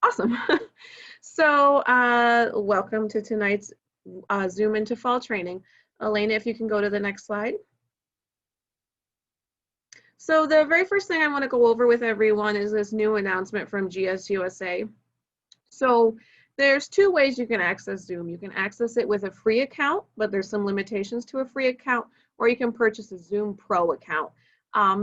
Awesome. So welcome to tonight's Zoom into Fall training. Elena, if you can go to the next slide. So the very first thing I want to go over with everyone is this new announcement from GSUSA. So there's two ways you can access Zoom. You can access it with a free account, but there's some limitations to a free account, or you can purchase a Zoom Pro account.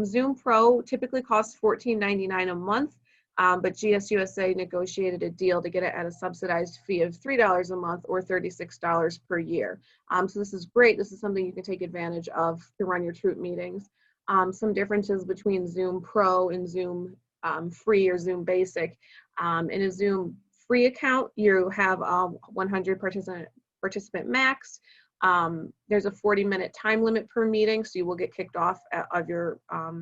Zoom Pro typically costs $14.99 a month, but GSUSA negotiated a deal to get it at a subsidized fee of $3 a month or $36 per year. So this is great. This is something you can take advantage of to run your troop meetings. Some differences between Zoom Pro and Zoom Free or Zoom Basic. In a Zoom Free account, you have 100 participant max. There's a 40-minute time limit per meeting, so you will get kicked off of your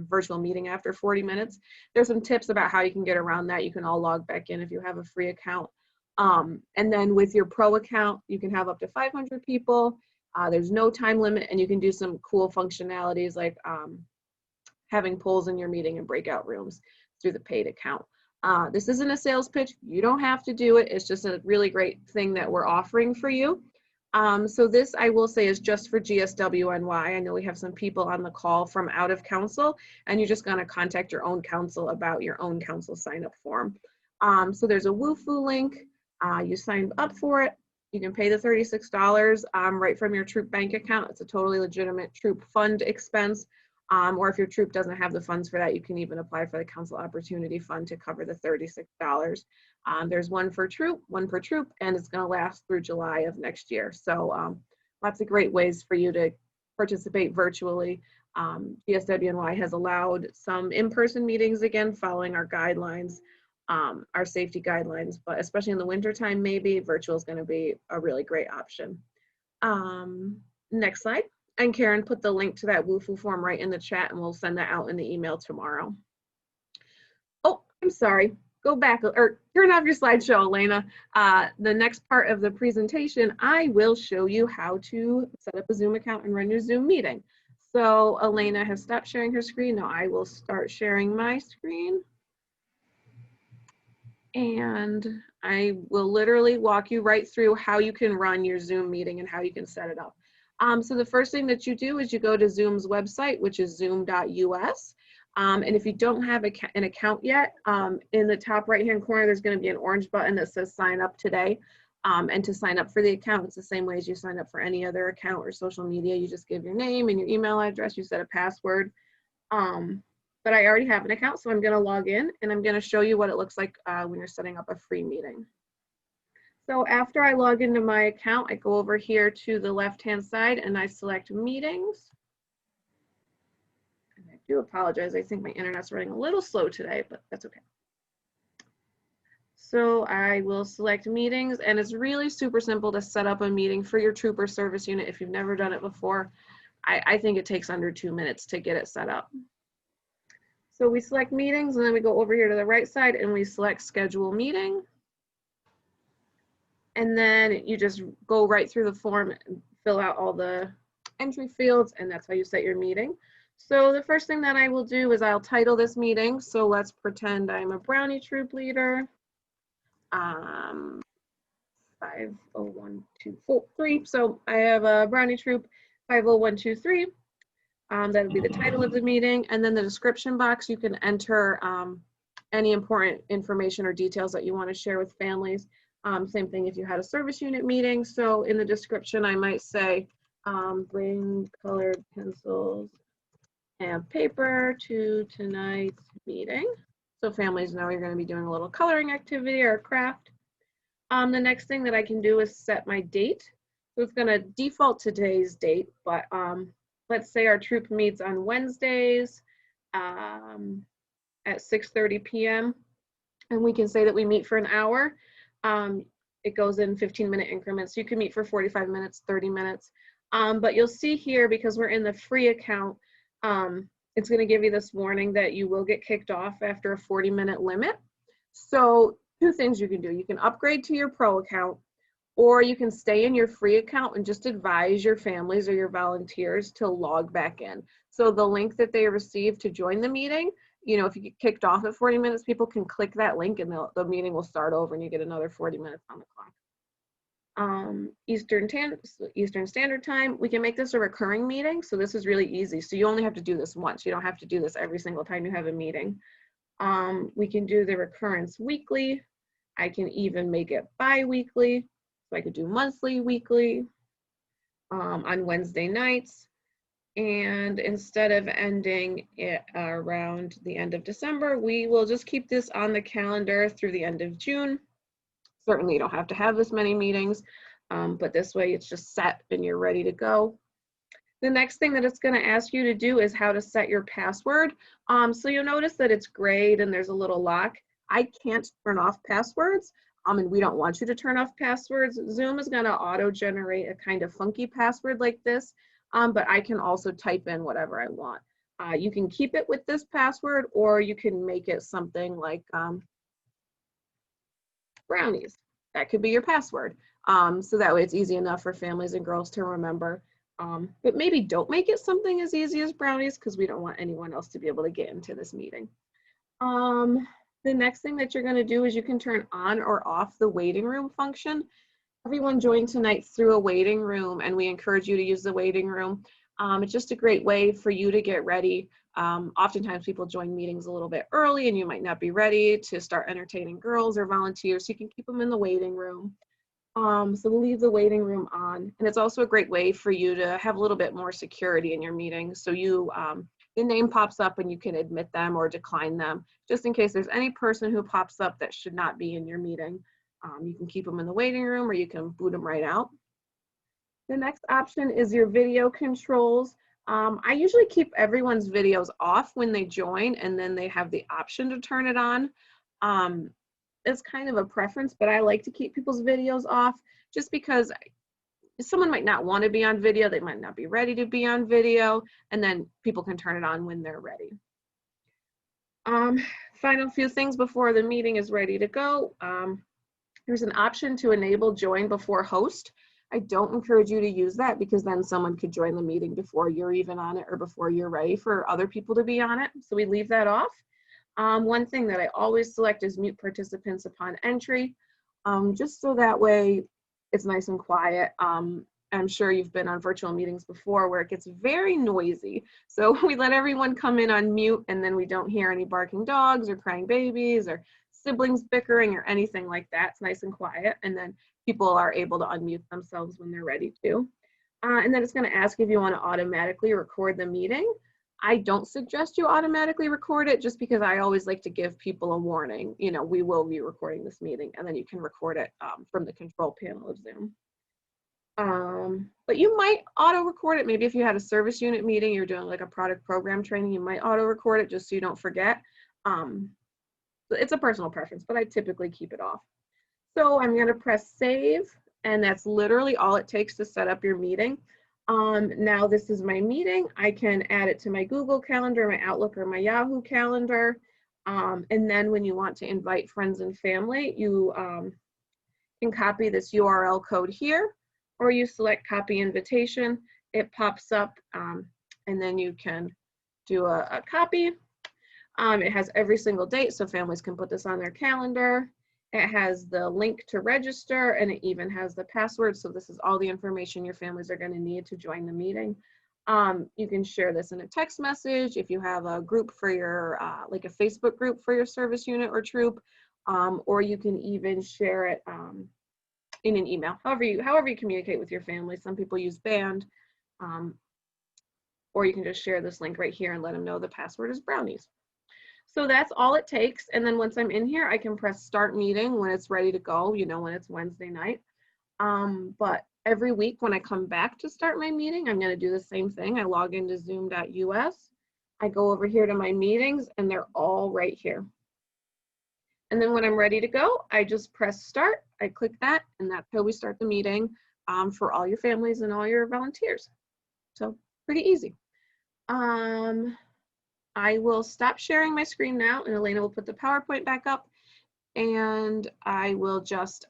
virtual meeting after 40 minutes. There's some tips about how you can get around that. You can all log back in if you have a free account. And then with your Pro account, you can have up to 500 people. There's no time limit, and you can do some cool functionalities like having polls in your meeting and breakout rooms through the paid account. This isn't a sales pitch. You don't have to do it. It's just a really great thing that we're offering for you. So this, I will say, is just for GSWNY. I know we have some people on the call from out of council, and you're just going to contact your own council about your own council sign-up form. So there's a WooFoo link. You sign up for it. You can pay the $36 right from your troop bank account. It's a totally legitimate troop fund expense. Or if your troop doesn't have the funds for that, you can even apply for the Council Opportunity Fund to cover the $36. There's one per troop, and it's going to last through July of next year. So lots of great ways for you to participate virtually. GSWNY has allowed some in-person meetings again, following our guidelines, our safety guidelines, but especially in the wintertime, maybe virtual is going to be a really great option. Next slide. And Karen put the link to that WooFoo form right in the chat, and we'll send that out in the email tomorrow. Oh, I'm sorry. Go back or turn off your slideshow, Elena. The next part of the presentation, I will show you how to set up a Zoom account and run your Zoom meeting. So Elena has stopped sharing her screen. Now I will start sharing my screen. And I will literally walk you right through how you can run your Zoom meeting and how you can set it up. So the first thing that you do is you go to Zoom's website, which is zoom.us. And if you don't have an account yet, in the top right-hand corner, there's going to be an orange button that says sign up today. And to sign up for the account, it's the same way as you sign up for any other account or social media. You just give your name and your email address, you set a password. But I already have an account, so I'm going to log in, and I'm going to show you what it looks like when you're setting up a free meeting. So after I log into my account, I go over here to the left-hand side and I select meetings. And I do apologize. I think my internet's running a little slow today, but that's okay. So I will select meetings, and it's really super simple to set up a meeting for your troop or service unit if you've never done it before. I think it takes under 2 minutes to get it set up. So we select meetings, and then we go over here to the right side and we select schedule meeting. And then you just go right through the form and fill out all the entry fields, and that's how you set your meeting. So the first thing that I will do is I'll title this meeting. So let's pretend I'm a Brownie troop leader. 50123. So I have a Brownie troop 50123. That would be the title of the meeting. And then the description box, you can enter any important information or details that you want to share with families. Same thing if you had a service unit meeting. So in the description, I might say, bring colored pencils and paper to tonight's meeting. So families know you're going to be doing a little coloring activity or a craft. The next thing that I can do is set my date. So it's going to default to today's date, but let's say our troop meets on Wednesdays at 6:30 p.m. And we can say that we meet for an hour. It goes in 15-minute increments. You can meet for 45 minutes, 30 minutes. But you'll see here, because we're in the free account, it's going to give you this warning that you will get kicked off after a 40-minute limit. So two things you can do. You can upgrade to your pro account, or you can stay in your free account and just advise your families or your volunteers to log back in. So the link that they receive to join the meeting, you know, if you get kicked off at 40 minutes, people can click that link and the meeting will start over and you get another 40 minutes on the clock. Eastern Standard Time, we can make this a recurring meeting. So this is really easy. So you only have to do this once. You don't have to do this every single time you have a meeting. We can do the recurrence weekly. I can even make it bi-weekly. So I could do monthly, weekly, on Wednesday nights. And instead of ending it around the end of December, we will just keep this on the calendar through the end of June. Certainly you don't have to have this many meetings, but this way it's just set and you're ready to go. The next thing that it's going to ask you to do is how to set your password. So you'll notice that it's grayed and there's a little lock. I can't turn off passwords, and we don't want you to turn off passwords. Zoom is going to auto-generate a kind of funky password like this, but I can also type in whatever I want. You can keep it with this password, or you can make it something like brownies. That could be your password. So that way it's easy enough for families and girls to remember. But maybe don't make it something as easy as brownies, because we don't want anyone else to be able to get into this meeting. The next thing that you're going to do is you can turn on or off the waiting room function. Everyone joined tonight through a waiting room, and we encourage you to use the waiting room. It's just a great way for you to get ready. Oftentimes people join meetings a little bit early and you might not be ready to start entertaining girls or volunteers, so you can keep them in the waiting room. So we'll leave the waiting room on, and it's also a great way for you to have a little bit more security in your meeting. So you, the name pops up and you can admit them or decline them, just in case there's any person who pops up that should not be in your meeting. You can keep them in the waiting room or you can boot them right out. The next option is your video controls. I usually keep everyone's videos off when they join, and then they have the option to turn it on. It's kind of a preference, but I like to keep people's videos off just because someone might not want to be on video, they might not be ready to be on video, and then people can turn it on when they're ready. Final few things before the meeting is ready to go. There's an option to enable join before host. I don't encourage you to use that, because then someone could join the meeting before you're even on it or before you're ready for other people to be on it. So we leave that off. One thing that I always select is mute participants upon entry, just so that way it's nice and quiet. I'm sure you've been on virtual meetings before where it gets very noisy. So we let everyone come in on mute, and then we don't hear any barking dogs or crying babies or siblings bickering or anything like that. It's nice and quiet, and then people are able to unmute themselves when they're ready to. And then it's going to ask if you want to automatically record the meeting. I don't suggest you automatically record it, just because I always like to give people a warning. You know, we will be recording this meeting, and then you can record it from the control panel of Zoom. But you might auto record it. Maybe if you had a service unit meeting, you're doing like a product program training, you might auto record it just so you don't forget. It's a personal preference, but I typically keep it off. So I'm going to press save, and that's literally all it takes to set up your meeting. Now this is my meeting. I can add it to my Google Calendar, my Outlook, or my Yahoo Calendar. And then when you want to invite friends and family, you can copy this URL code here, or you select copy invitation. It pops up, and then you can do a copy. It has every single date, so families can put this on their calendar. It has the link to register, and it even has the password. So this is all the information your families are going to need to join the meeting. You can share this in a text message if you have a group for your, like a Facebook group for your service unit or troop, or you can even share it in an email, however you communicate with your family. Some people use Band, or you can just share this link right here and let them know the password is brownies. So that's all it takes. And then once I'm in here, I can press start meeting when it's ready to go, you know, when it's Wednesday night. But every week when I come back to start my meeting, I'm going to do the same thing. I log into zoom.us. I go over here to my meetings, and they're all right here. And then when I'm ready to go, I just press start. I click that, and that's how we start the meeting for all your families and all your volunteers. So pretty easy. I will stop sharing my screen now, and Elena will put the PowerPoint back up, and I will just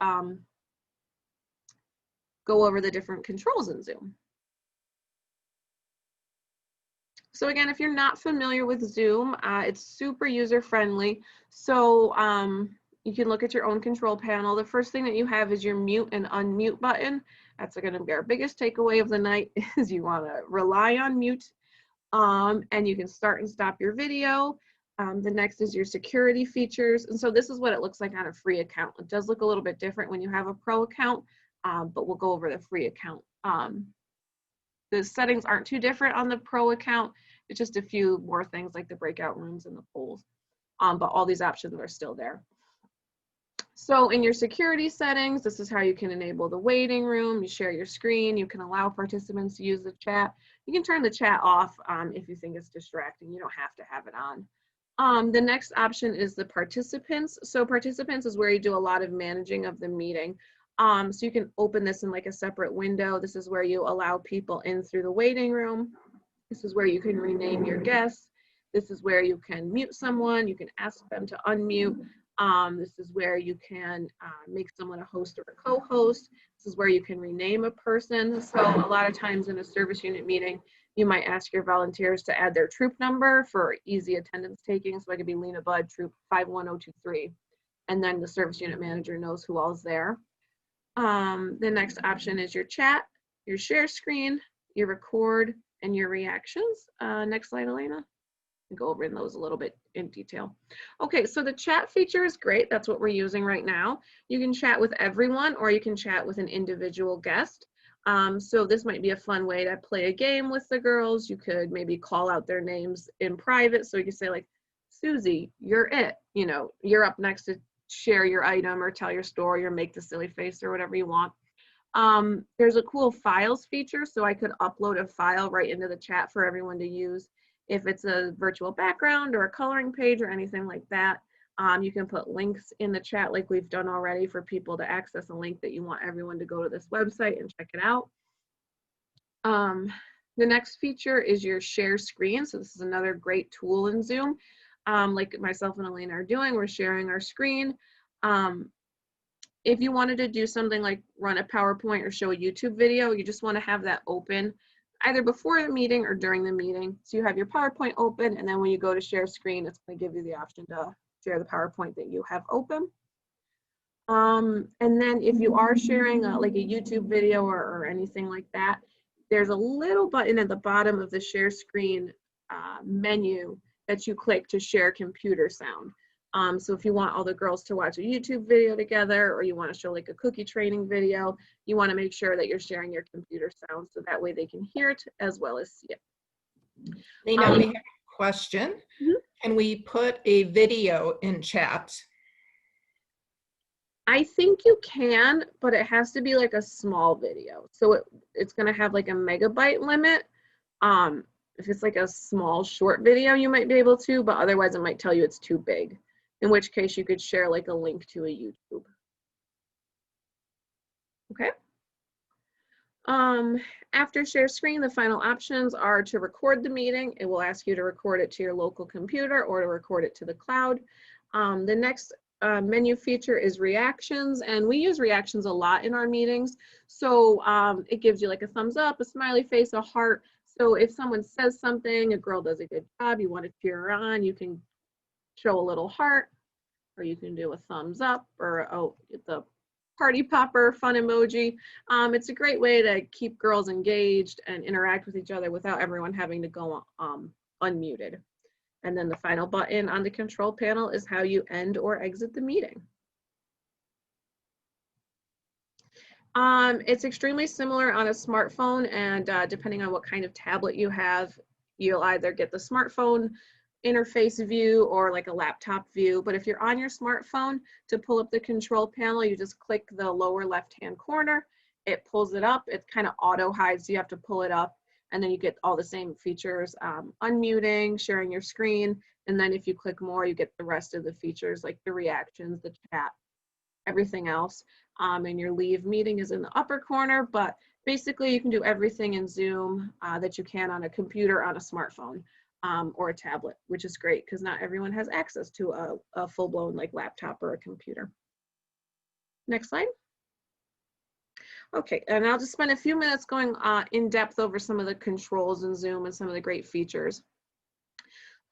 go over the different controls in Zoom. So again, if you're not familiar with Zoom, it's super user-friendly. So you can look at your own control panel. The first thing that you have is your mute and unmute button. That's going to be our biggest takeaway of the night is you want to rely on mute, and you can start and stop your video. The next is your security features. And so this is what it looks like on a free account. It does look a little bit different when you have a pro account, but we'll go over the free account. The settings aren't too different on the pro account. It's just a few more things like the breakout rooms and the polls, but all these options are still there. So in your security settings, this is how you can enable the waiting room. You share your screen. You can allow participants to use the chat. You can turn the chat off if you think it's distracting. You don't have to have it on. The next option is the participants. So participants is where you do a lot of managing of the meeting. So you can open this in like a separate window. This is where you allow people in through the waiting room. This is where you can rename your guests. This is where you can mute someone. You can ask them to unmute. This is where you can make someone a host or a co-host. This is where you can rename a person. So a lot of times in a service unit meeting, you might ask your volunteers to add their troop number for easy attendance taking. So I could be Lena Budd, troop 51023. And then the service unit manager knows who all's there. The next option is your chat, your share screen, your record, and your reactions. Next slide, Elena. I'll go over those a little bit in detail. Okay, so the chat feature is great. That's what we're using right now. You can chat with everyone or you can chat with an individual guest. So this might be a fun way to play a game with the girls. You could maybe call out their names in private. So you could say like, Susie, you're it. You know, you're up next to share your item or tell your story or make the silly face or whatever you want. There's a cool files feature, so I could upload a file right into the chat for everyone to use. If it's a virtual background or a coloring page or anything like that, you can put links in the chat like we've done already for people to access a link that you want everyone to go to this website and check it out. The next feature is your share screen. So this is another great tool in Zoom. Like myself and Elena are doing, we're sharing our screen. If you wanted to do something like run a PowerPoint or show a YouTube video, you just want to have that open either before the meeting or during the meeting. So you have your PowerPoint open, and then when you go to share screen, it's going to give you the option to share the PowerPoint that you have open. And then if you are sharing like a YouTube video or anything like that, there's a little button at the bottom of the share screen menu that you click to share computer sound. So if you want all the girls to watch a YouTube video together, or you want to show like a cookie training video, you want to make sure that you're sharing your computer sound so that way they can hear it as well as see it. Lena, we have a question. Mm-hmm. Can we put a video in chat? I think you can, but it has to be like a small video. So it's going to have like a megabyte limit. If it's like a small short video, you might be able to, but otherwise it might tell you it's too big, in which case you could share like a link to a YouTube. Okay. After share screen, the final options are to record the meeting. It will ask you to record it to your local computer or to record it to the cloud. The next menu feature is reactions, and we use reactions a lot in our meetings. So it gives you like a thumbs up, a smiley face, a heart. So if someone says something, a girl does a good job, you want to cheer her on, you can show a little heart, or you can do a thumbs up, or the party popper fun emoji. It's a great way to keep girls engaged and interact with each other without everyone having to go unmuted. And then the final button on the control panel is how you end or exit the meeting. It's extremely similar on a smartphone, and depending on what kind of tablet you have, you'll either get the smartphone interface view or like a laptop view. But if you're on your smartphone, to pull up the control panel, you just click the lower left-hand corner. It pulls it up. It kind of auto hides, so you have to pull it up, and then you get all the same features, unmuting, sharing your screen, and then if you click more, you get the rest of the features like the reactions, the chat, everything else. And your leave meeting is in the upper corner, but basically you can do everything in Zoom that you can on a computer, on a smartphone, or a tablet, which is great because not everyone has access to a full-blown like laptop or a computer. Next slide. Okay, and I'll just spend a few minutes going in depth over some of the controls in Zoom and some of the great features.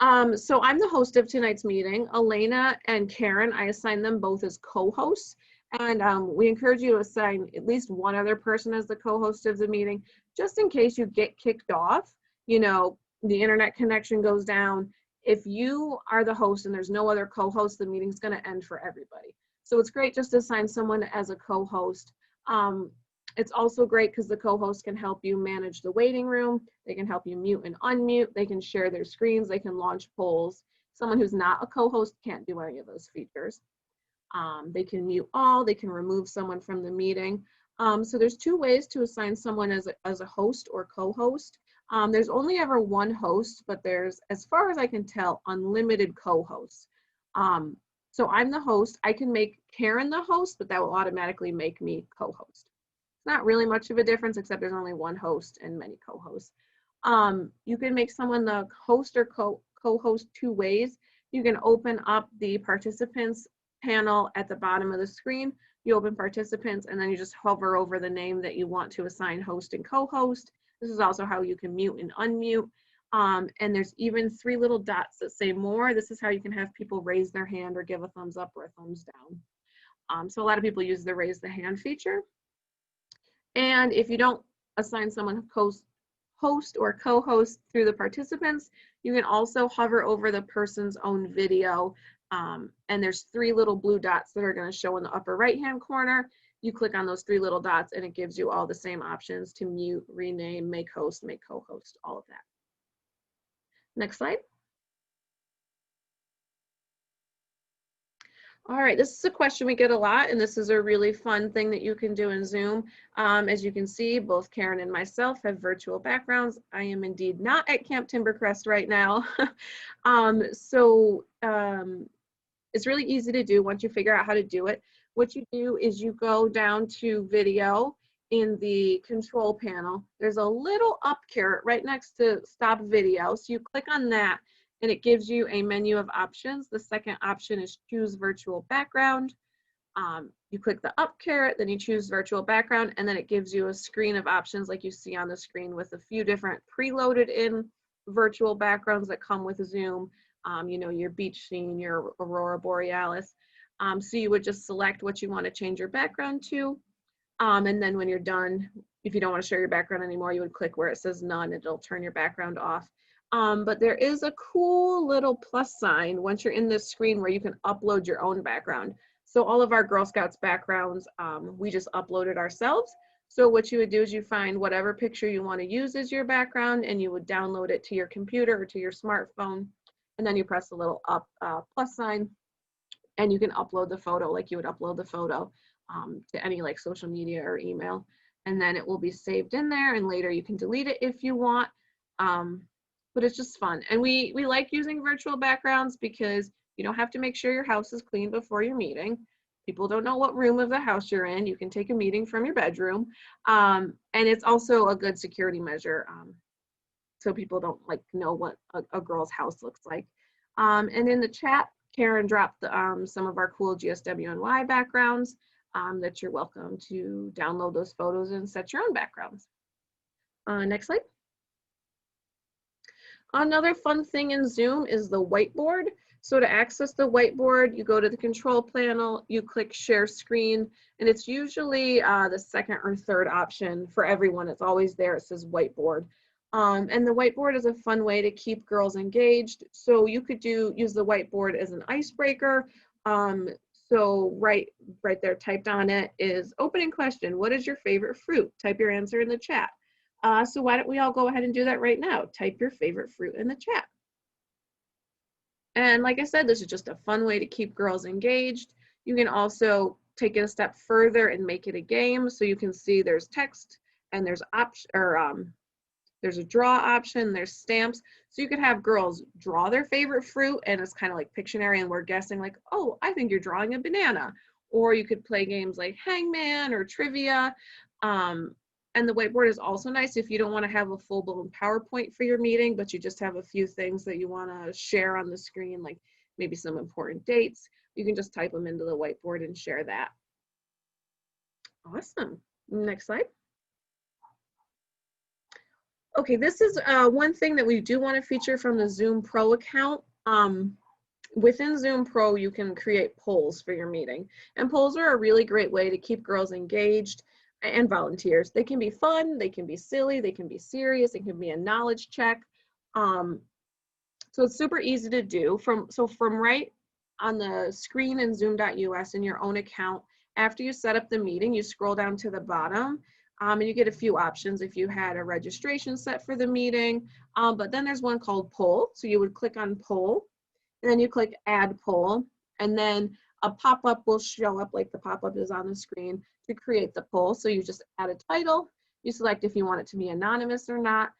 So I'm the host of tonight's meeting. Elena and Karen, I assigned them both as co-hosts. And we encourage you to assign at least one other person as the co-host of the meeting, just in case you get kicked off, you know, the internet connection goes down. If you are the host and there's no other co-host, the meeting's gonna end for everybody. So it's great just to assign someone as a co-host. It's also great because the co-host can help you manage the waiting room. They can help you mute and unmute. They can share their screens. They can launch polls. Someone who's not a co-host can't do any of those features. They can mute all. They can remove someone from the meeting. So there's two ways to assign someone as a host or co-host. There's only ever one host, but there's, as far as I can tell, unlimited co-hosts. So I'm the host. I can make Karen the host, but that will automatically make me co-host. Not really much of a difference, except there's only one host and many co-hosts. You can make someone the host or co-host two ways. You can open up the participants panel at the bottom of the screen. You open participants and then you just hover over the name that you want to assign host and co-host. This is also how you can mute and unmute. And there's even 3 little dots that say more. This is how you can have people raise their hand or give a thumbs up or a thumbs down. So a lot of people use the raise the hand feature. And if you don't assign someone host or co-host through the participants, you can also hover over the person's own video. And there's 3 little blue dots that are going to show in the upper right-hand corner. You click on those 3 little dots and it gives you all the same options to mute, rename, make host, make co-host, all of that. Next slide. All right, this is a question we get a lot, and this is a really fun thing that you can do in Zoom. As you can see, both Karen and myself have virtual backgrounds. I am indeed not at Camp Timbercrest right now. It's really easy to do once you figure out how to do it. What you do is you go down to video in the control panel. There's a little up carrot right next to stop video. So you click on that and it gives you a menu of options. The second option is choose virtual background. You click the up carrot, then you choose virtual background, and then it gives you a screen of options like you see on the screen with a few different preloaded in virtual backgrounds that come with Zoom. You know, your beach scene, your aurora borealis. So you would just select what you want to change your background to. And then when you're done, if you don't want to share your background anymore, you would click where it says none, and it'll turn your background off. But there is a cool little plus sign once you're in this screen where you can upload your own background. So all of our Girl Scouts backgrounds, we just uploaded ourselves. So what you would do is you find whatever picture you want to use as your background and you would download it to your computer or to your smartphone. And then you press the little up plus sign and you can upload the photo like you would upload the photo to any like social media or email. And then it will be saved in there and later you can delete it if you want. But it's just fun. And we like using virtual backgrounds because you don't have to make sure your house is clean before your meeting. People don't know what room of the house you're in. You can take a meeting from your bedroom. And it's also a good security measure. So people don't like know what a girl's house looks like. And in the chat, Karen dropped some of our cool GSWNY backgrounds that you're welcome to download those photos and set your own backgrounds. Next slide. Another fun thing in Zoom is the whiteboard. So to access the whiteboard, you go to the control panel, you click share screen, and it's usually the second or third option for everyone. It's always there, it says whiteboard. And the whiteboard is a fun way to keep girls engaged. So you could use the whiteboard as an icebreaker. So right there typed on it is opening question, what is your favorite fruit? Type your answer in the chat. So why don't we all go ahead and do that right now? Type your favorite fruit in the chat. And like I said, this is just a fun way to keep girls engaged. You can also take it a step further and make it a game. So you can see there's text and there's there's a draw option, there's stamps. So you could have girls draw their favorite fruit and it's kind of like Pictionary and we're guessing like, oh, I think you're drawing a banana. Or you could play games like Hangman or Trivia. And the whiteboard is also nice if you don't want to have a full-blown PowerPoint for your meeting, but you just have a few things that you want to share on the screen, like maybe some important dates. You can just type them into the whiteboard and share that. Awesome. Next slide. Okay, this is one thing that we do want to feature from the Zoom Pro account. Within Zoom Pro, you can create polls for your meeting. And polls are a really great way to keep girls engaged and volunteers. They can be fun, they can be silly, they can be serious, it can be a knowledge check. So it's super easy to do. From right on the screen in zoom.us in your own account, after you set up the meeting, you scroll down to the bottom and you get a few options if you had a registration set for the meeting. But then there's one called poll. So you would click on poll, and then you click add poll, and then a pop-up will show up like the pop-up is on the screen to create the poll. So you just add a title, you select if you want it to be anonymous or not.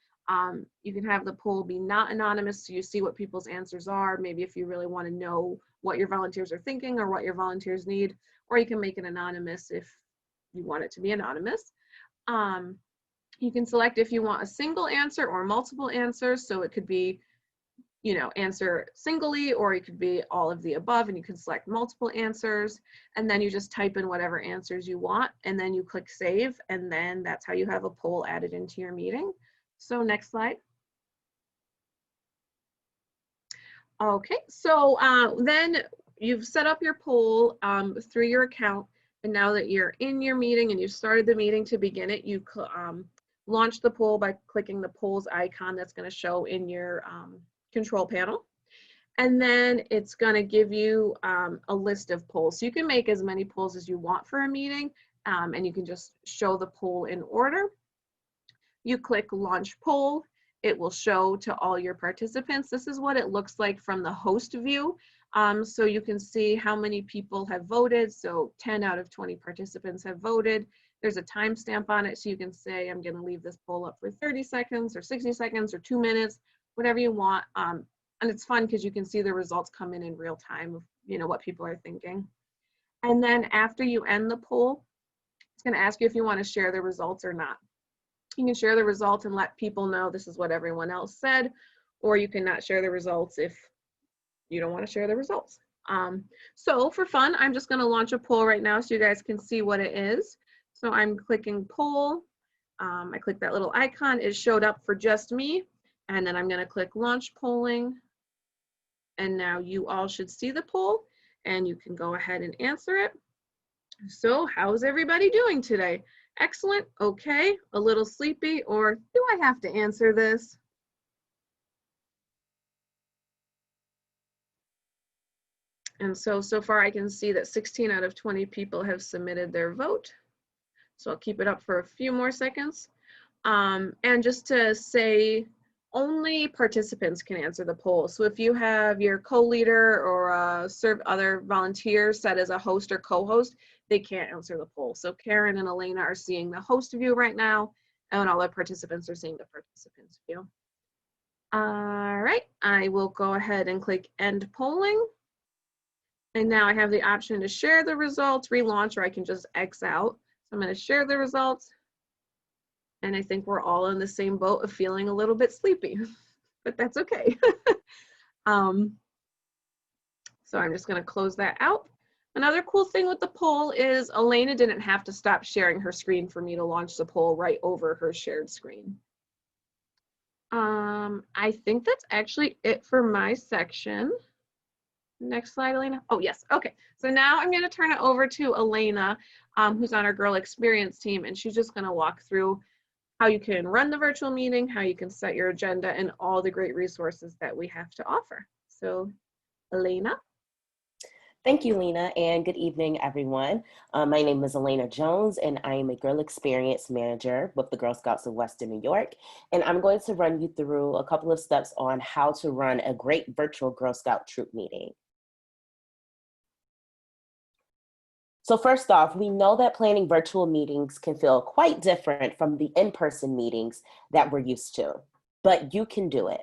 You can have the poll be not anonymous so you see what people's answers are, maybe if you really want to know what your volunteers are thinking or what your volunteers need, or you can make it anonymous if you want it to be anonymous. You can select if you want a single answer or multiple answers, so it could be, you know, answer singly, or it could be all of the above, and you can select multiple answers, and then you just type in whatever answers you want, and then you click save, and then that's how you have a poll added into your meeting. So next slide. Okay, so then you've set up your poll through your account, and now that you're in your meeting and you've started the meeting to begin it, you launch the poll by clicking the polls icon that's going to show in your control panel. And then it's going to give you a list of polls. So you can make as many polls as you want for a meeting, and you can just show the poll in order. You click launch poll. It will show to all your participants. This is what it looks like from the host view. So you can see how many people have voted. So 10 out of 20 participants have voted. There's a timestamp on it, so you can say, I'm going to leave this poll up for 30 seconds or 60 seconds or 2 minutes, whatever you want. And it's fun because you can see the results come in real time of, you know, what people are thinking. And then after you end the poll, it's going to ask you if you want to share the results or not. You can share the results and let people know this is what everyone else said, or you can not share the results if you don't want to share the results. So for fun, I'm just going to launch a poll right now so you guys can see what it is. So I'm clicking poll. I click that little icon. It showed up for just me. And then I'm going to click launch polling. And now you all should see the poll and you can go ahead and answer it. So how's everybody doing today? Excellent, okay, a little sleepy, or do I have to answer this? And so far I can see that 16 out of 20 people have submitted their vote. So I'll keep it up for a few more seconds. And just to say, only participants can answer the poll. So if you have your co-leader or serve other volunteers set as a host or co-host, they can't answer the poll. So Karen and Elena are seeing the host view right now, and all the participants are seeing the participants view. All right, I will go ahead and click end polling. And now I have the option to share the results, relaunch, or I can just X out. So I'm going to share the results. And I think we're all in the same boat of feeling a little bit sleepy, but that's okay. So I'm just going to close that out. Another cool thing with the poll is Elena didn't have to stop sharing her screen for me to launch the poll right over her shared screen. I think that's actually it for my section. Next slide, Elena. Oh, yes. Okay. So now I'm going to turn it over to Elena, who's on our Girl Experience team, and she's just going to walk through how you can run the virtual meeting, how you can set your agenda, and all the great resources that we have to offer. So, Elena. Thank you, Lena, and good evening, everyone. My name is Elena Jones, and I am a Girl Experience Manager with the Girl Scouts of Western New York. And I'm going to run you through a couple of steps on how to run a great virtual Girl Scout troop meeting. So first off, we know that planning virtual meetings can feel quite different from the in-person meetings that we're used to, but you can do it.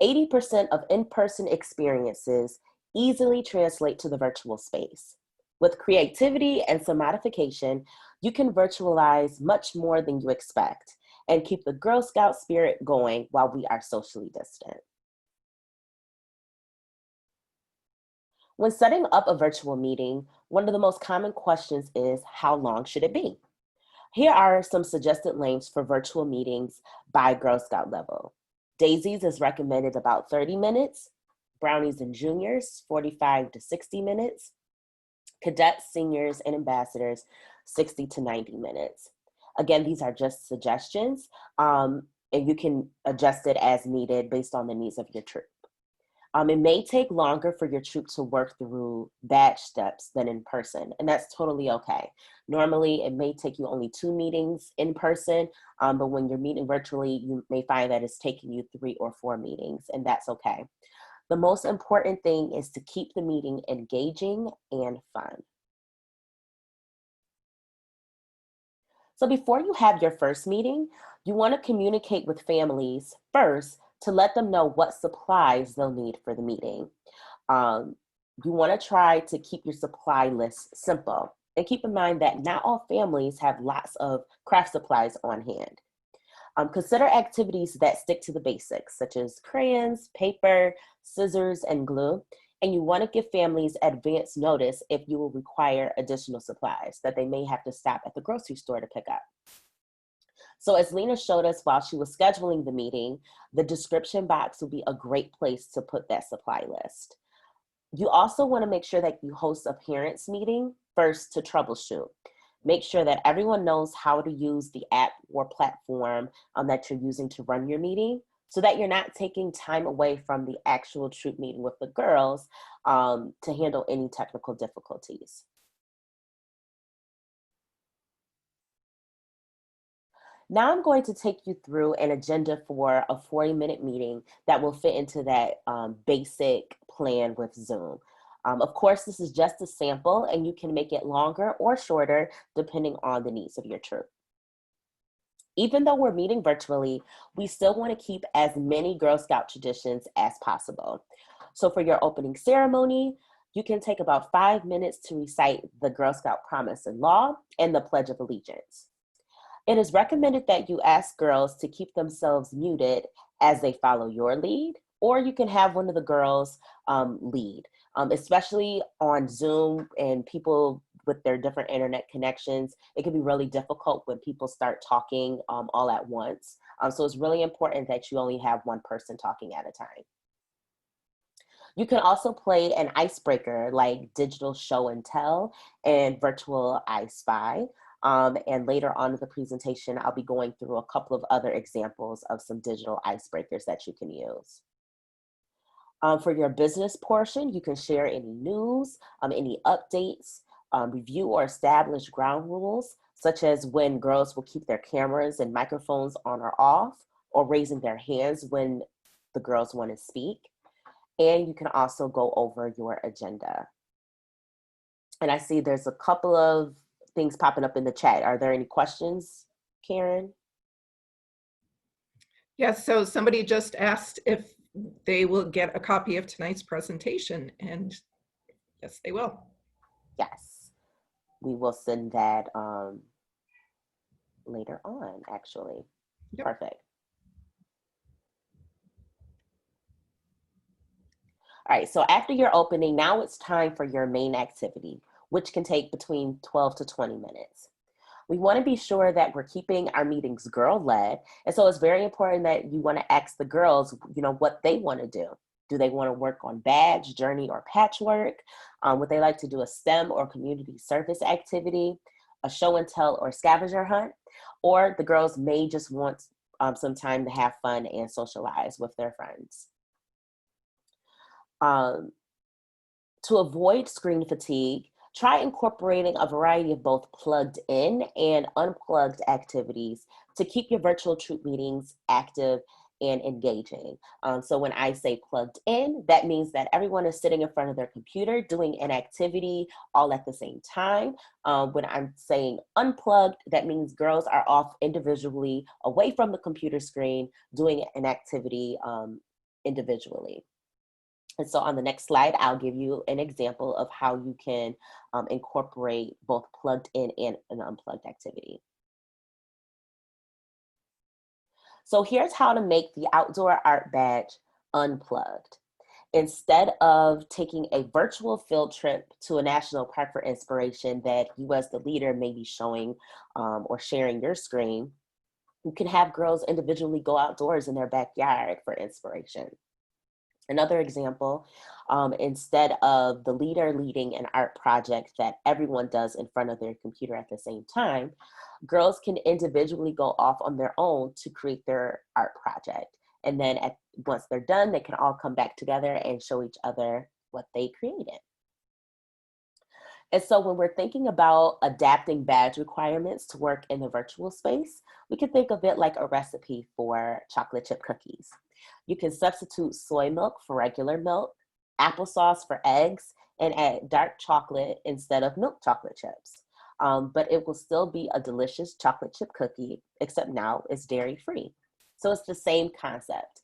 80% of in-person experiences easily translate to the virtual space. With creativity and some modification, you can virtualize much more than you expect and keep the Girl Scout spirit going while we are socially distant. When setting up a virtual meeting, one of the most common questions is, how long should it be? Here are some suggested lengths for virtual meetings by Girl Scout level. Daisies is recommended about 30 minutes. Brownies and juniors, 45 to 60 minutes. Cadets, seniors, and ambassadors, 60 to 90 minutes. Again, these are just suggestions, and you can adjust it as needed based on the needs of your troop. It may take longer for your troop to work through batch steps than in person, and that's totally okay. Normally, it may take you only 2 meetings in person, but when you're meeting virtually, you may find that it's taking you 3 or 4 meetings, and that's okay. The most important thing is to keep the meeting engaging and fun. So before you have your first meeting, you want to communicate with families first to let them know what supplies they'll need for the meeting. You want to try to keep your supply list simple. And keep in mind that not all families have lots of craft supplies on hand. Consider activities that stick to the basics, such as crayons, paper, scissors, and glue. And you want to give families advance notice if you will require additional supplies that they may have to stop at the grocery store to pick up. So as Lena showed us while she was scheduling the meeting, the description box would be a great place to put that supply list. You also want to make sure that you host a parents meeting first to troubleshoot. Make sure that everyone knows how to use the app or platform that you're using to run your meeting, so that you're not taking time away from the actual troop meeting with the girls to handle any technical difficulties. Now I'm going to take you through an agenda for a 40-minute meeting that will fit into that basic plan with Zoom. Of course, this is just a sample, and you can make it longer or shorter depending on the needs of your troop. Even though we're meeting virtually, we still want to keep as many Girl Scout traditions as possible. So for your opening ceremony, you can take about 5 minutes to recite the Girl Scout Promise and Law and the Pledge of Allegiance. It is recommended that you ask girls to keep themselves muted as they follow your lead, or you can have one of the girls lead. Especially on Zoom and people with their different internet connections, it can be really difficult when people start talking all at once. So it's really important that you only have one person talking at a time. You can also play an icebreaker like digital show and tell and virtual I Spy. And later on in the presentation, I'll be going through a couple of other examples of some digital icebreakers that you can use. For your business portion, you can share any news, any updates, review or establish ground rules, such as when girls will keep their cameras and microphones on or off, or raising their hands when the girls want to speak. And you can also go over your agenda. And I see there's a couple of things popping up in the chat. Are there any questions, Karen? Yes, so somebody just asked if they will get a copy of tonight's presentation, and yes, they will. Yes, we will send that later on, actually. Yep. Perfect. All right, so after your opening, now it's time for your main activity, which can take between 12 to 20 minutes. We want to be sure that we're keeping our meetings girl-led, and so it's very important that you want to ask the girls, what they want to do. Do they want to work on badge, journey, or patchwork? Would they like to do a STEM or community service activity, a show and tell or scavenger hunt? Or the girls may just want some time to have fun and socialize with their friends. To avoid screen fatigue, try incorporating a variety of both plugged in and unplugged activities to keep your virtual troop meetings active and engaging. So when I say plugged in, that means that everyone is sitting in front of their computer doing an activity all at the same time. When I'm saying unplugged, that means girls are off individually away from the computer screen doing an activity individually. And so on the next slide, I'll give you an example of how you can incorporate both plugged in and an unplugged activity. So here's how to make the outdoor art badge unplugged. Instead of taking a virtual field trip to a national park for inspiration that you as the leader may be showing or sharing your screen, you can have girls individually go outdoors in their backyard for inspiration. Another example, instead of the leader leading an art project that everyone does in front of their computer at the same time, girls can individually go off on their own to create their art project. And then once they're done, they can all come back together and show each other what they created. And so when we're thinking about adapting badge requirements to work in the virtual space, we can think of it like a recipe for chocolate chip cookies. You can substitute soy milk for regular milk, applesauce for eggs, and add dark chocolate instead of milk chocolate chips. But it will still be a delicious chocolate chip cookie, except now it's dairy-free. So it's the same concept.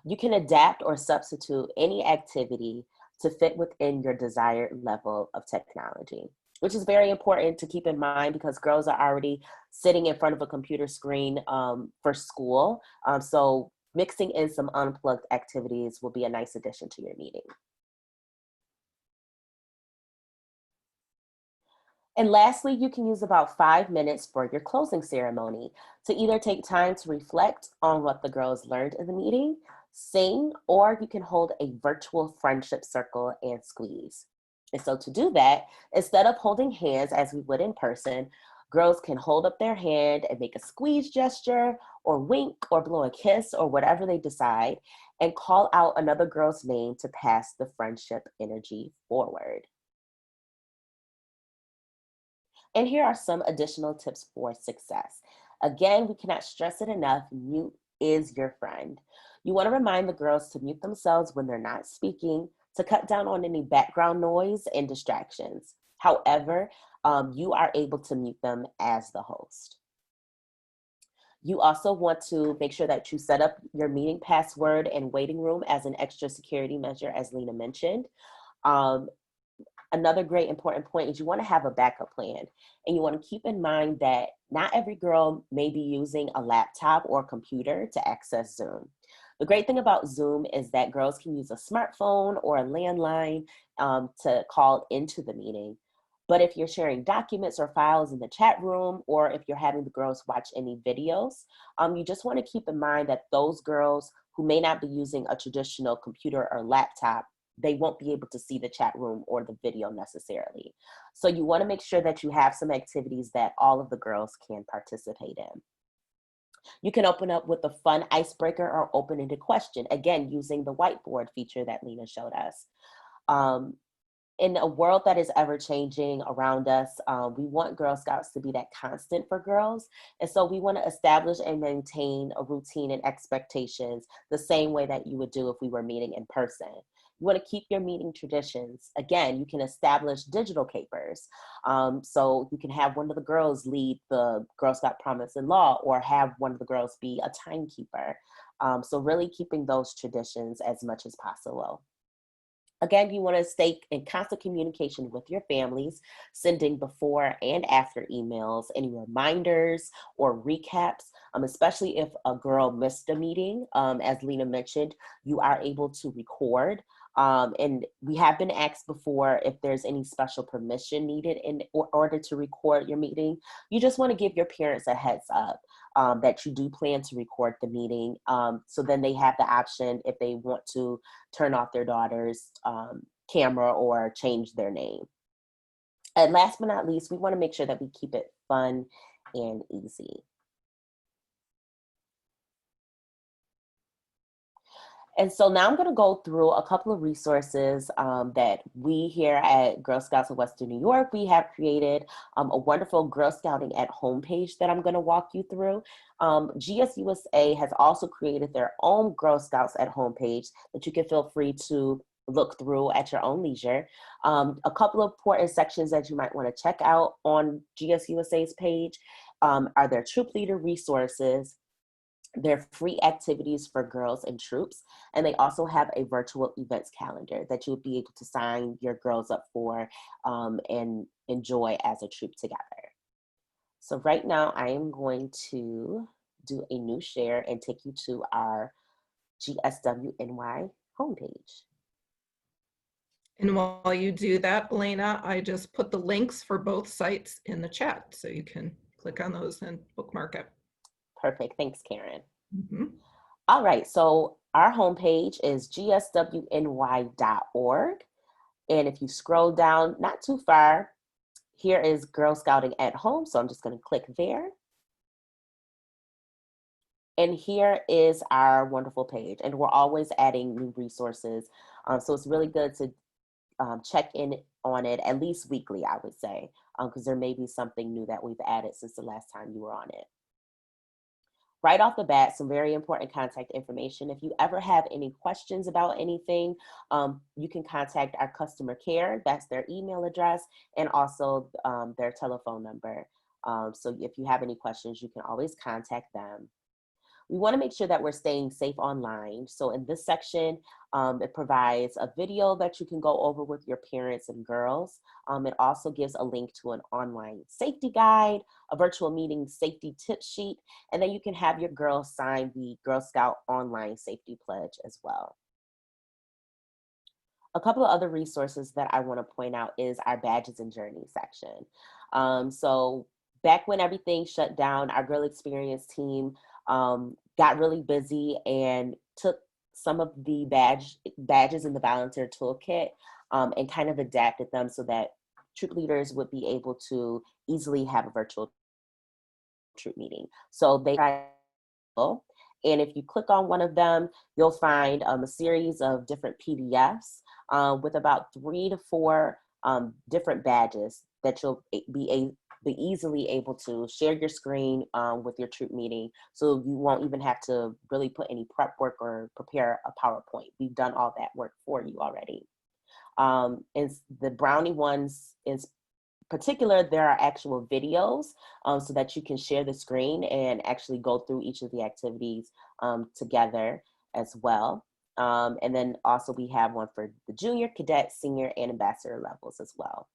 You can adapt or substitute any activity to fit within your desired level of technology, which is very important to keep in mind because girls are already sitting in front of a computer screen for school. So mixing in some unplugged activities will be a nice addition to your meeting. And lastly, you can use about 5 minutes for your closing ceremony to either take time to reflect on what the girls learned in the meeting, sing, or you can hold a virtual friendship circle and squeeze. And so to do that, instead of holding hands as we would in person, girls can hold up their hand and make a squeeze gesture or wink or blow a kiss or whatever they decide and call out another girl's name to pass the friendship energy forward. And here are some additional tips for success. Again, we cannot stress it enough, mute is your friend. You want to remind the girls to mute themselves when they're not speaking to cut down on any background noise and distractions. However, you are able to mute them as the host. You also want to make sure that you set up your meeting password and waiting room as an extra security measure, as Lena mentioned. Another great important point is you want to have a backup plan, and you want to keep in mind that not every girl may be using a laptop or computer to access Zoom. The great thing about Zoom is that girls can use a smartphone or a landline to call into the meeting. But if you're sharing documents or files in the chat room, or if you're having the girls watch any videos, you just want to keep in mind that those girls who may not be using a traditional computer or laptop, they won't be able to see the chat room or the video necessarily. So you want to make sure that you have some activities that all of the girls can participate in. You can open up with a fun icebreaker or open-ended question, again, using the whiteboard feature that Lena showed us. In a world that is ever changing around us, we want Girl Scouts to be that constant for girls. And so we want to establish and maintain a routine and expectations the same way that you would do if we were meeting in person. You want to keep your meeting traditions. Again, you can establish digital capers. So you can have one of the girls lead the Girl Scout Promise and Law, or have one of the girls be a timekeeper. So really keeping those traditions as much as possible. Again, you want to stay in constant communication with your families, sending before and after emails, any reminders or recaps, especially if a girl missed a meeting. As Lena mentioned, you are able to record. And we have been asked before if there's any special permission needed in order to record your meeting. You just want to give your parents a heads up that you do plan to record the meeting. So then they have the option if they want to turn off their daughter's camera or change their name. And last but not least, we want to make sure that we keep it fun and easy. And so now I'm going to go through a couple of resources that we here at Girl Scouts of Western New York, we have created a wonderful Girl Scouting at Home page that I'm going to walk you through. GSUSA has also created their own Girl Scouts at Home page that you can feel free to look through at your own leisure. A couple of important sections that you might want to check out on GSUSA's page are their troop leader resources, their free activities for girls and troops, and they also have a virtual events calendar that you'll be able to sign your girls up for and enjoy as a troop together. So right now I am going to do a new share and take you to our GSWNY homepage. And while you do that, Elena, I just put the links for both sites in the chat, so you can click on those and bookmark it. Perfect. Thanks, Karen. Mhm. All right, so our homepage is gswny.org. And if you scroll down not too far, here is Girl Scouting at Home. So I'm just going to click there. And here is our wonderful page. And we're always adding new resources. So it's really good to check in on it at least weekly, I would say, because there may be something new that we've added since the last time you were on it. Right off the bat, some very important contact information. If you ever have any questions about anything, you can contact our customer care. That's their email address and also their telephone number. So if you have any questions, you can always contact them. We want to make sure that we're staying safe online. So in this section, it provides a video that you can go over with your parents and girls. It also gives a link to an online safety guide, a virtual meeting safety tip sheet, and then you can have your girls sign the Girl Scout online safety pledge as well. A couple of other resources that I want to point out is our badges and journeys section. So back when everything shut down, our Girl Experience team got really busy and took some of the badges in the volunteer toolkit and kind of adapted them so that troop leaders would be able to easily have a virtual troop meeting. So they and if you click on one of them, you'll find a series of different PDFs with about 3 to 4 different badges that you'll be easily able to share your screen with your troop meeting, so you won't even have to really put any prep work or prepare a PowerPoint. We've done all that work for you already. And the Brownie ones in particular, there are actual videos so that you can share the screen and actually go through each of the activities together as well. And then also we have one for the junior, cadet, senior, and ambassador levels as well.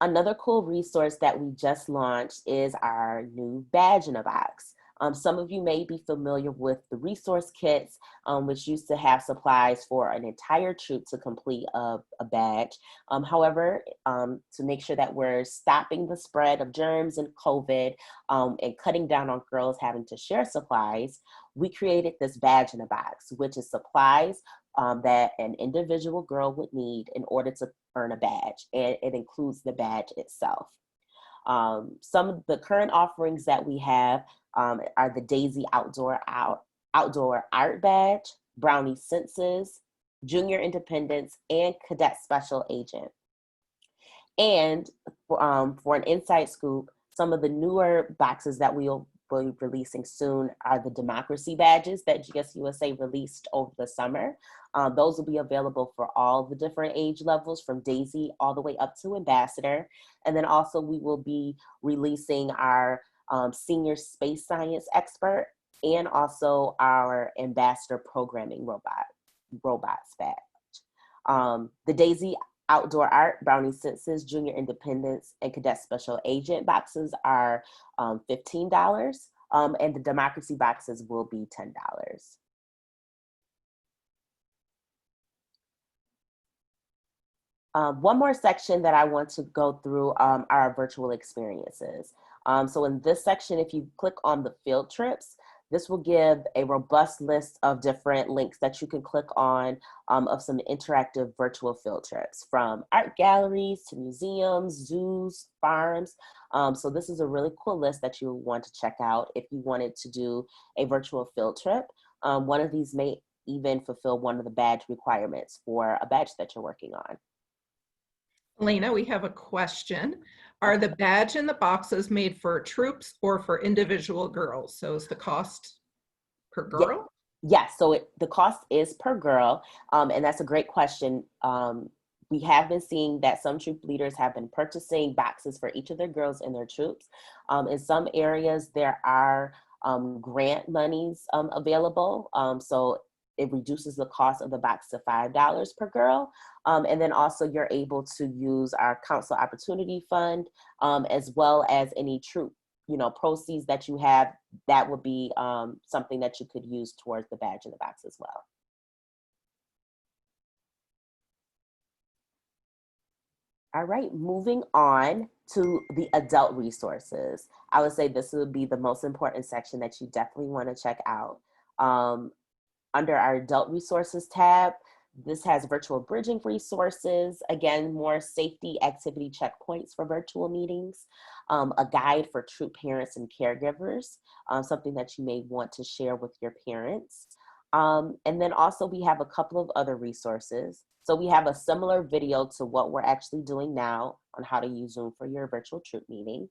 Another cool resource that we just launched is our new badge in a box. Some of you may be familiar with the resource kits, which used to have supplies for an entire troop to complete a badge. However, to make sure that we're stopping the spread of germs and COVID and cutting down on girls having to share supplies, we created this badge in a box, which is supplies that an individual girl would need in order to earn a badge, and it includes the badge itself. Some of the current offerings that we have are the Daisy Outdoor Art Badge, Brownie Senses, Junior Independence, and Cadet Special Agent. And for an inside scoop, some of the newer boxes that we'll be releasing soon are the Democracy Badges that GSUSA released over the summer. Those will be available for all the different age levels from Daisy all the way up to Ambassador. And then also we will be releasing our Senior Space Science Expert and also our Ambassador Programming Robots badge. The Daisy Outdoor Art, Brownie Senses, Junior Independence, and Cadet Special Agent boxes are $15, and the Democracy boxes will be $10. One more section that I want to go through are our virtual experiences. So in this section, if you click on the field trips, this will give a robust list of different links that you can click on of some interactive virtual field trips, from art galleries to museums, zoos, farms. So this is a really cool list that you want to check out if you wanted to do a virtual field trip. One of these may even fulfill one of the badge requirements for a badge that you're working on. Elena, we have a question. Are the badge in the boxes made for troops or for individual girls? So is the cost per girl? Yes, so the cost is per girl, and that's a great question. We have been seeing that some troop leaders have been purchasing boxes for each of their girls and their troops. In some areas, there are grant monies available, so it reduces the cost of the box to $5 per girl. And then also you're able to use our Council Opportunity Fund, as well as any troop proceeds that you have. That would be something that you could use towards the badge in the box as well. All right, moving on to the adult resources. I would say this would be the most important section that you definitely want to check out. Under our adult resources tab, this has virtual bridging resources, again, more safety activity checkpoints for virtual meetings, a guide for troop parents and caregivers, something that you may want to share with your parents. And then also we have a couple of other resources. So we have a similar video to what we're actually doing now on how to use Zoom for your virtual troop meeting.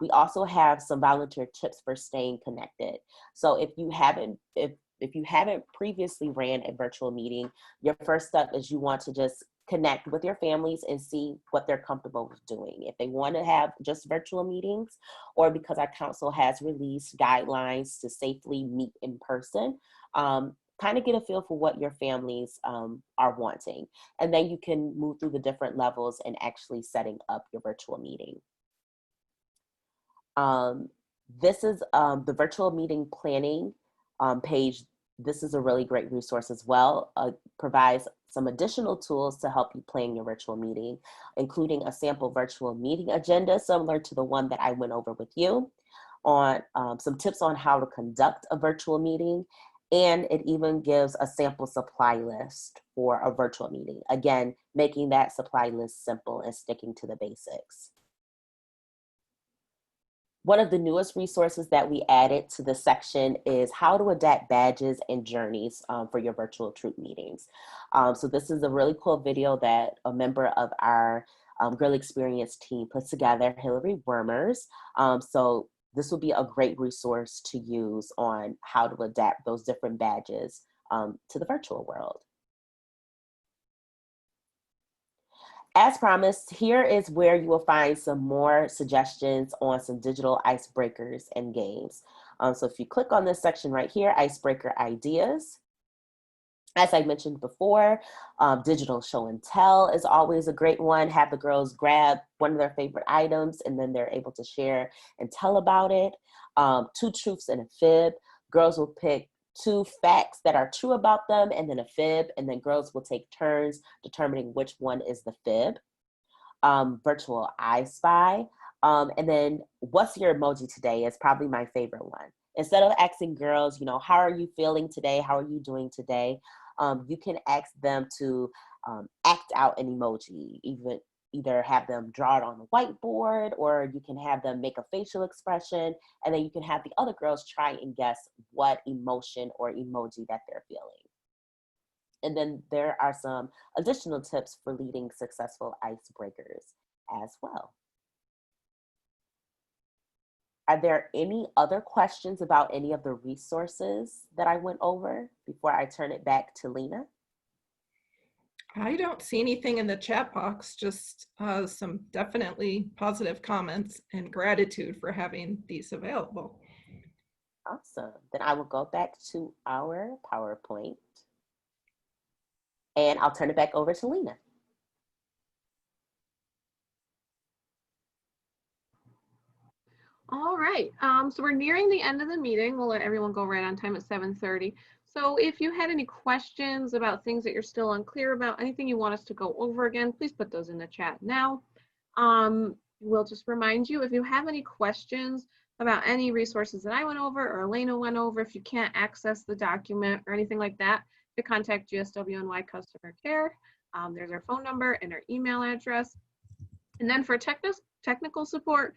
We also have some volunteer tips for staying connected. So if you haven't previously ran a virtual meeting, your first step is you want to just connect with your families and see what they're comfortable with doing. If they want to have just virtual meetings, or because our council has released guidelines to safely meet in person, kind of get a feel for what your families are wanting. And then you can move through the different levels and actually setting up your virtual meeting. This is the virtual meeting planning page. This is a really great resource as well. Provides some additional tools to help you plan your virtual meeting, including a sample virtual meeting agenda similar to the one that I went over with you, on some tips on how to conduct a virtual meeting, and it even gives a sample supply list for a virtual meeting. Again, making that supply list simple and sticking to the basics. One of the newest resources that we added to this section is how to adapt badges and journeys for your virtual troop meetings. So this is a really cool video that a member of our Girl Experience team put together, Hillary Wormers. So this will be a great resource to use on how to adapt those different badges to the virtual world. As promised, here is where you will find some more suggestions on some digital icebreakers and games. So if you click on this section right here, icebreaker ideas. As I mentioned before, digital show and tell is always a great one. Have the girls grab one of their favorite items and then they're able to share and tell about it. Two truths and a fib. Girls will pick 2 facts that are true about them and then a fib, and then girls will take turns determining which one is the fib. Virtual I Spy. And then what's your emoji today is probably my favorite one. Instead of asking girls, how are you feeling today? How are you doing today? You can ask them to act out an emoji, either have them draw it on a whiteboard, or you can have them make a facial expression, and then you can have the other girls try and guess what emotion or emoji that they're feeling. And then there are some additional tips for leading successful icebreakers as well. Are there any other questions about any of the resources that I went over before I turn it back to Lena? I don't see anything in the chat box, just some definitely positive comments and gratitude for having these available. Awesome. Then I will go back to our PowerPoint and I'll turn it back over to Lena. All right, so we're nearing the end of the meeting. We'll let everyone go right on time at 7:30. So if you had any questions about things that you're still unclear about, anything you want us to go over again, please put those in the chat now. We'll just remind you, if you have any questions about any resources that I went over or Elena went over, if you can't access the document or anything like that, to contact GSWNY Customer Care. There's our phone number and our email address. And then for technical support,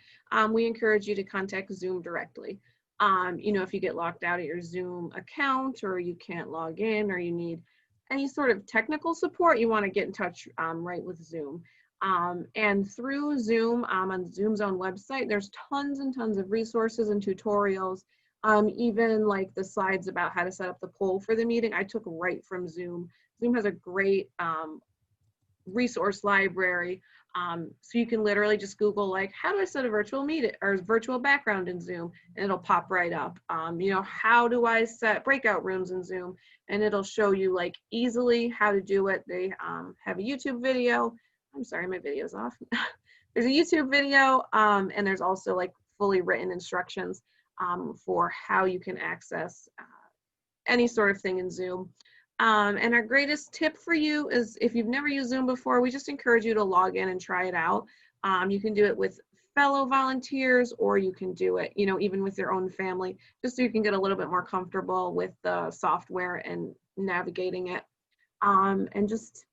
we encourage you to contact Zoom directly. If you get locked out of your Zoom account or you can't log in or you need any sort of technical support, you want to get in touch right with Zoom. And through Zoom, on Zoom's own website, there's tons and tons of resources and tutorials, even like the slides about how to set up the poll for the meeting, I took right from Zoom. Zoom has a great resource library. So you can literally just Google, like, how do I set a virtual meeting or virtual background in Zoom? And it'll pop right up. How do I set breakout rooms in Zoom? And it'll show you like easily how to do it. They have a YouTube video. I'm sorry, my video's off. There's a YouTube video, and there's also like fully written instructions for how you can access any sort of thing in Zoom. And our greatest tip for you is if you've never used Zoom before, we just encourage you to log in and try it out. You can do it with fellow volunteers, or you can do it, you know, even with your own family, just so you can get a little bit more comfortable with the software and navigating it. And just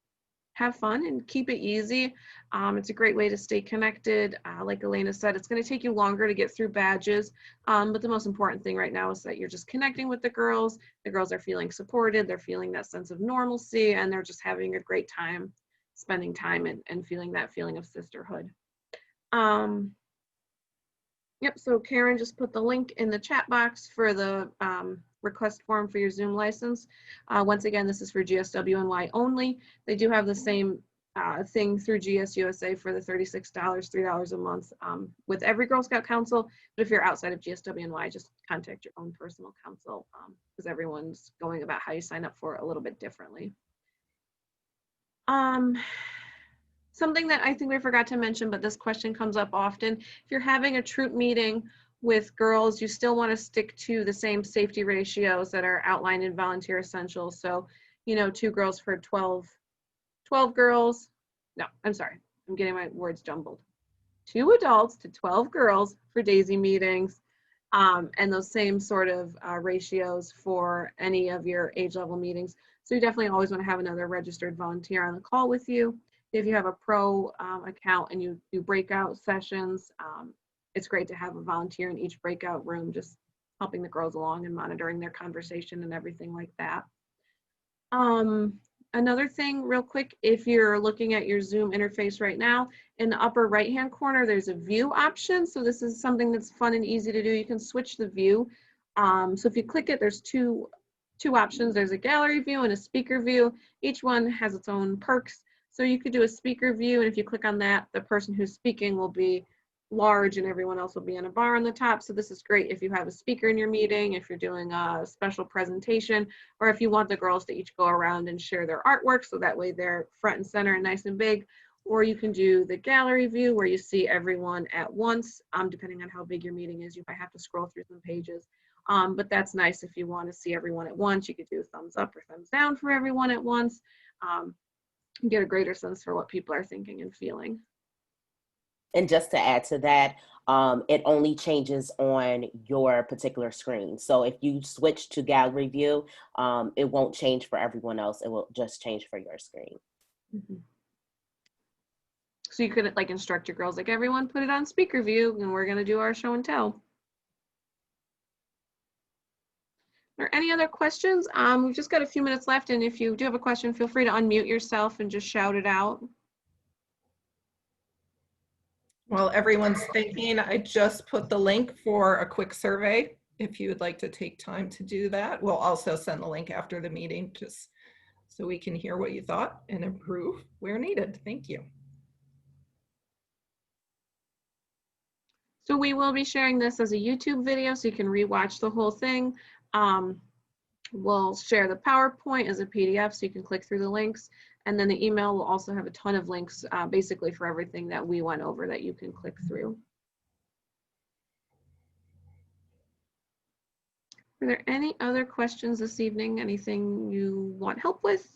have fun and keep it easy. It's a great way to stay connected. Like Elena said, it's going to take you longer to get through badges, but the most important thing right now is that you're just connecting with the girls. The girls are feeling supported, they're feeling that sense of normalcy, and they're just having a great time spending time and feeling that feeling of sisterhood. Yep, so Karen just put the link in the chat box for the request form for your Zoom license. Once again, this is for GSWNY only. They do have the same thing through GSUSA for the $36, $3 a month with every Girl Scout council. But if you're outside of GSWNY, just contact your own personal council because everyone's going about how you sign up for it a little bit differently. Something that I think we forgot to mention, but this question comes up often. If you're having a troop meeting with girls, you still want to stick to the same safety ratios that are outlined in Volunteer Essentials. So, you know, 2 girls for 12 girls. No, I'm sorry. I'm getting my words jumbled. 2 adults to 12 girls for Daisy meetings. And those same sort of ratios for any of your age level meetings. So you definitely always want to have another registered volunteer on the call with you. If you have a pro account and you do breakout sessions, it's great to have a volunteer in each breakout room, just helping the girls along and monitoring their conversation and everything like that. Another thing real quick, if you're looking at your Zoom interface right now, in the upper right-hand corner, there's a view option. So this is something that's fun and easy to do. You can switch the view. So if you click it, there's two options. There's a gallery view and a speaker view. Each one has its own perks. So you could do a speaker view, and if you click on that, the person who's speaking will be large and everyone else will be in a bar on the top. So this is great if you have a speaker in your meeting, if you're doing a special presentation, or if you want the girls to each go around and share their artwork, so that way they're front and center and nice and big. Or you can do the gallery view where you see everyone at once. Depending on how big your meeting is, you might have to scroll through some pages. But that's nice if you want to see everyone at once. You could do thumbs up or thumbs down for everyone at once. Get a greater sense for what people are thinking and feeling. And just to add to that, it only changes on your particular screen. So if you switch to gallery view, it won't change for everyone else. It will just change for your screen. Mm-hmm. So you could like instruct your girls, like everyone put it on speaker view and we're going to do our show and tell. Are any other questions? We've just got a few minutes left, and if you do have a question, feel free to unmute yourself and just shout it out. While everyone's thinking, I just put the link for a quick survey. If you would like to take time to do that, we'll also send the link after the meeting just so we can hear what you thought and improve where needed. Thank you. So we will be sharing this as a YouTube video so you can rewatch the whole thing. We'll share the PowerPoint as a PDF so you can click through the links. And then the email will also have a ton of links basically for everything that we went over that you can click through. Are there any other questions this evening? Anything you want help with?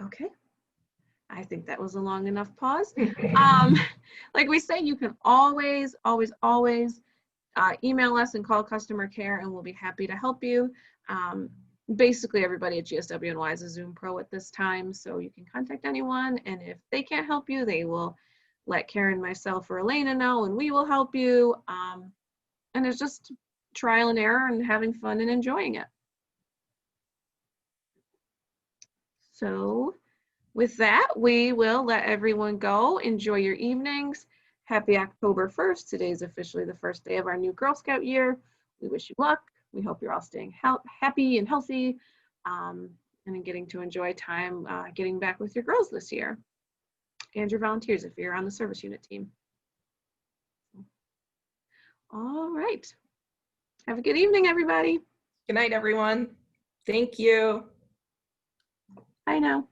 Okay. I think that was a long enough pause. Like we say, you can always email us and call customer care and we'll be happy to help you. Basically everybody at GSWNY is a Zoom Pro at this time, so you can contact anyone, and if they can't help you, they will let Karen, myself, or Elena know, and we will help you. And it's just trial and error and having fun and enjoying it. So with that, we will let everyone go. Enjoy your evenings. Happy October 1st. Today is officially the first day of our new Girl Scout year. We wish you luck. We hope you're all staying happy and healthy and getting to enjoy time getting back with your girls this year and your volunteers if you're on the service unit team. All right. Have a good evening, everybody. Good night, everyone. Thank you. Bye now.